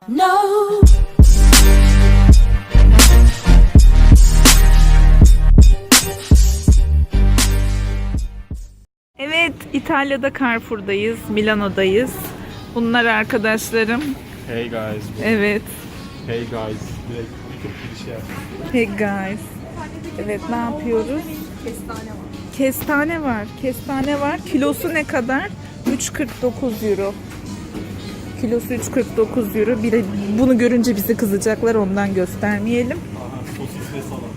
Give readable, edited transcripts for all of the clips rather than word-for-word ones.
No. Evet, İtalya'da Carrefour'dayız, Milano'dayız. Bunlar arkadaşlarım. Hey guys. Evet. Hey guys. Direkt bir şey yap. Hey guys. Evet, ne yapıyoruz? Kestane var. Kestane var. Kilosu ne kadar? 3,49 euro. Kilosu 3,49 euro. Bunu görünce bizi kızacaklar, ondan göstermeyelim. Aha, sosis ve salam.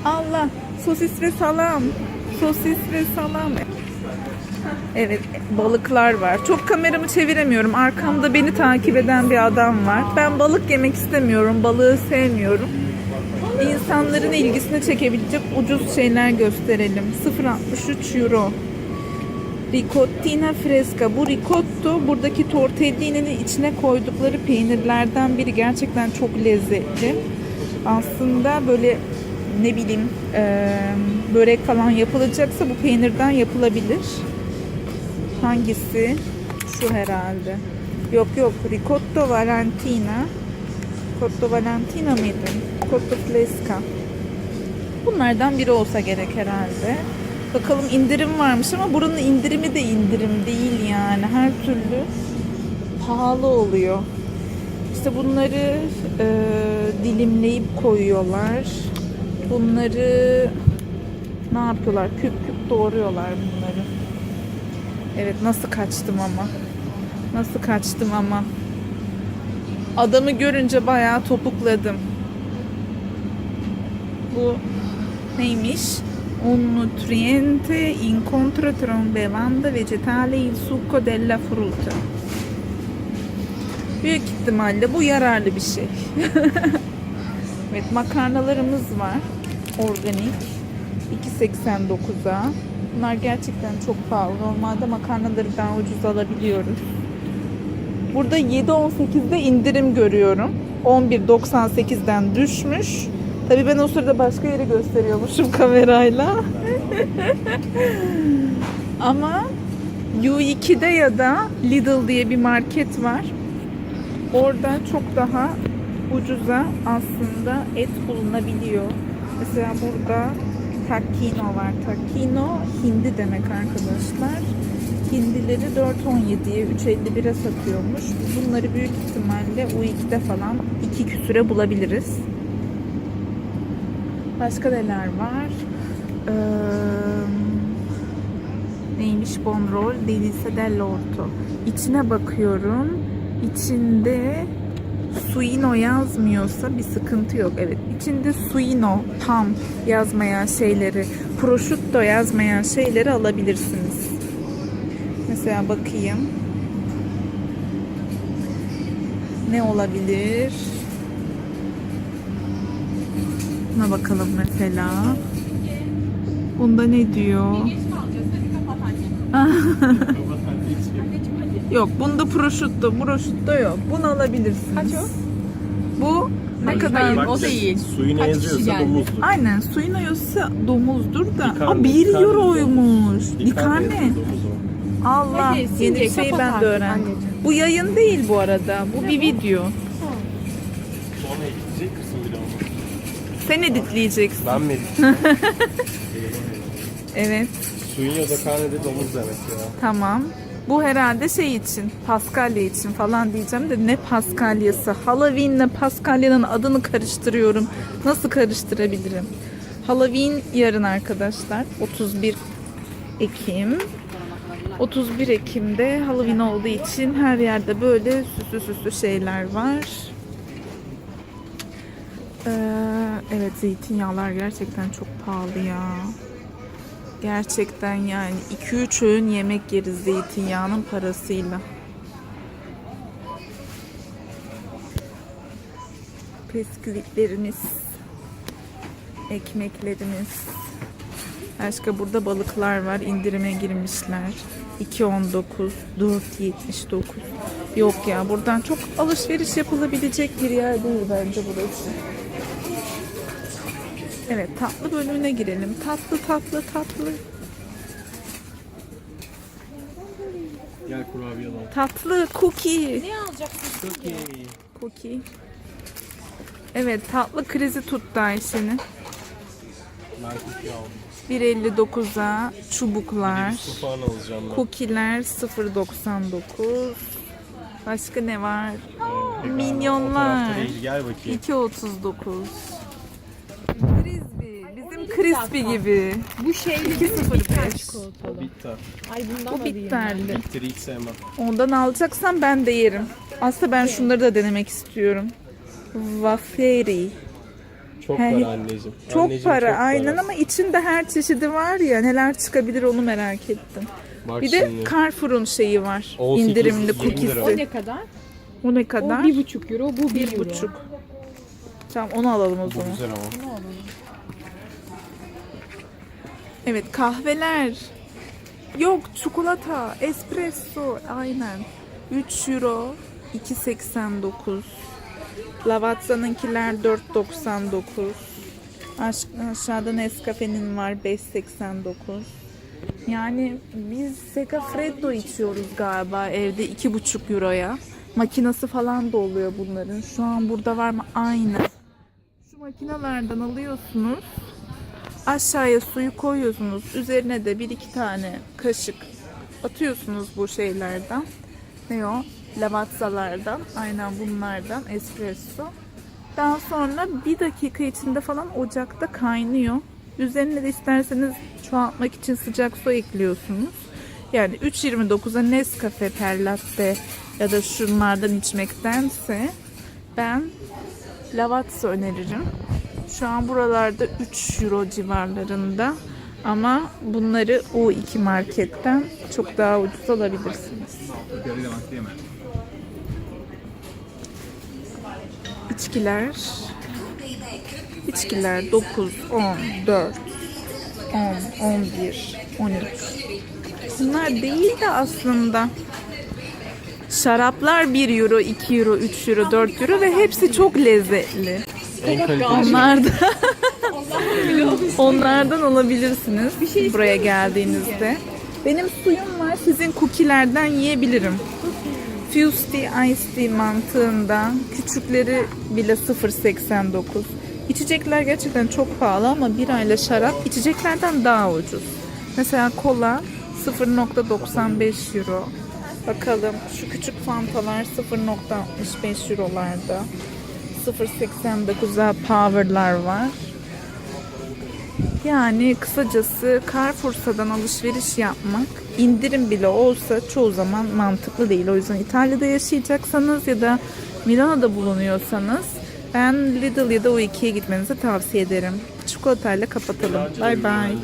Allah, sosis ve salam. Sosis ve salam. Evet, balıklar var. Çok kameramı çeviremiyorum. Arkamda beni takip eden bir adam var. Ben balık yemek istemiyorum. Balığı sevmiyorum. İnsanların ilgisini çekebilecek ucuz şeyler gösterelim. 0,63 euro. Ricottina fresca. Bu ricotto, buradaki tortellini'nin içine koydukları peynirlerden biri. Gerçekten çok lezzetli. Aslında böyle ne bileyim börek falan yapılacaksa bu peynirden yapılabilir. Hangisi? Şu herhalde. Yok Ricotto Valentina. Ricotto Valentina mıydı? Ricotto Fresca. Bunlardan biri olsa gerek herhalde. Bakalım, indirim varmış ama buranın indirimi de indirim değil yani. Her türlü pahalı oluyor. İşte bunları dilimleyip koyuyorlar. Bunları ne yapıyorlar? Küp küp doğruyorlar bunları. Evet, nasıl kaçtım ama. Adamı görünce bayağı topukladım. Bu neymiş? Un nutriente incontro tra un bevanda vegetale il succo della frutta. Büyük ihtimalle bu yararlı bir şey. Evet, makarnalarımız var. Organik. 2,89'a. Bunlar gerçekten çok pahalı. Normalde makarnaları daha ucuz alabiliyoruz. Burada 7,18'de indirim görüyorum. 11,98'den düşmüş. Tabii ben o sırada başka yeri gösteriyormuşum kamerayla. Ama U2'de ya da Lidl diye bir market var. Orada çok daha ucuza aslında et bulunabiliyor. Mesela burada Tacchino var. Tacchino hindi demek arkadaşlar. Hindileri 4,17'ye 3,51'e satıyormuş. Bunları büyük ihtimalle U2'de falan 2 küsüre bulabiliriz. Başka neler var? Neymiş? Bonrol Delizia dell'Orto. İçine bakıyorum. İçinde suino yazmıyorsa bir sıkıntı yok. Evet, içinde suino tam yazmayan şeyleri, prosciutto yazmayan şeyleri alabilirsiniz. Mesela bakayım. Ne olabilir? Buna bakalım mesela. Bunda ne diyor? Yok, bunda prosciutto yok. Bunu alabilirsiniz. Kaç o? Bu ne kadar? Bak, o değil. Suyu ne Kaç kişi yazıyorsa geldi? domuzdur. Aynen, suyun yossa domuzdur da. Likarne, 1 likarne euroymuş. Likarne Likarne. yazıyor, domuz o. Allah, Hadi, yeni Since, bir şey kapat ben de artık öğrendim. anneciğim. Bu yayın değil bu arada. Bu bir video. Sonra ekleyecek kısım bile olmaz. Sen editleyeceksin. Ben mi edeyim? Evet, Suyun yozakhanede domuz demek ya. tamam. Bu herhalde şey için, Paskalya için falan diyeceğim de ne Paskalyası? Halloween'le Paskalya'nın adını karıştırıyorum. Nasıl karıştırabilirim? Halloween yarın arkadaşlar. 31 Ekim. 31 Ekim'de Halloween olduğu için her yerde böyle süslü şeyler var. Evet, zeytinyağlar gerçekten çok pahalı ya. Gerçekten yani 2-3 öğün yemek yeriz zeytinyağının parasıyla. Bisküvitlerimiz, ekmeklerimiz. Başka burada balıklar var, indirime girmişler. 2,19, 4,79. Yok ya, buradan çok alışveriş yapılabilecek bir yer değil bence burası. Evet, tatlı bölümüne girelim. Tatlı. Gel kurabiye alalım. Tatlı cookie. Ne alacaksın? Çok iyi. Cookie. Evet, tatlı krizi tuttu Ayşe'nin. Ben cookie aldım. 1.59'a çubuklar. Sufağını alacağım ben. Cookie'ler 0.99. Başka ne var? Bir Minyonlar. o tarafta değil, gel bakayım. 2.39. Crispy. Bizim crispy gibi. Bu şeyli 2.05. çikolatalı. Bitter. Ay bundan Bu alayım ben. bitterli. Bitter'i hiç sevmem. Ondan alacaksan ben de yerim. Aslında ben şunları da denemek istiyorum. Waferi. Çok He, para anneciğim. Çok Anneciğim, para çok aynen ama içinde her çeşidi var ya, neler çıkabilir onu merak ettim. Bak Bir de şimdi. Carrefour'un şeyi var. 18, İndirimli 20 lira. O cookie'si. ne kadar? O ne O kadar? 1,5 euro, bu 1 euro. 1,5. Tamam, onu alalım o Bu zaman. güzel ama. Evet, kahveler. Yok, çikolata, espresso, aynen. 3 euro 2.89. Lavazza'nınkiler 4.99. Aşağıda Nescafe'nin var 5.89. Yani biz Segafredo içiyoruz galiba evde 2,5 euroya. Makinası falan da oluyor bunların. Şu an burada var mı? Aynen. Şu makinelerden alıyorsunuz. Aşağıya suyu koyuyorsunuz. Üzerine de 1-2 tane kaşık atıyorsunuz bu şeylerden. Ne o? Lavazzalardan. Aynen bunlardan. Espresso. Daha sonra 1 dakika içinde falan ocakta kaynıyor. Üzerine de isterseniz çoğaltmak için sıcak su ekliyorsunuz. Yani 3.29'a Nescafe per latte ya da şunlardan içmektense ben Lavazza öneririm. Şu an buralarda 3 euro civarlarında ama bunları U2 marketten çok daha ucuz alabilirsiniz. İçkiler 9, 10, 4, 10, 11, 13. Bunlar değil de aslında. Şaraplar 1 euro, 2 euro, 3 euro, 4 euro ve hepsi çok lezzetli. En kaliteli. Onlardan alabilirsiniz buraya geldiğinizde. Benim suyum var. Sizin cookie'lerden yiyebilirim. Fusty Ice Tea mantığında küçükleri bile 0.89. İçecekler gerçekten çok pahalı ama birayla şarap içeceklerden daha ucuz. Mesela kola 0.95 euro. Bakalım şu küçük fantalar 0.65 eurolarda. 0.89'a power'lar var. Yani kısacası Carrefour'dan alışveriş yapmak indirim bile olsa çoğu zaman mantıklı değil. O yüzden İtalya'da yaşayacaksanız ya da Milano'da bulunuyorsanız ben Lidl ya da U2'ye gitmenizi tavsiye ederim. Çikolatayla kapatalım. Bye bye.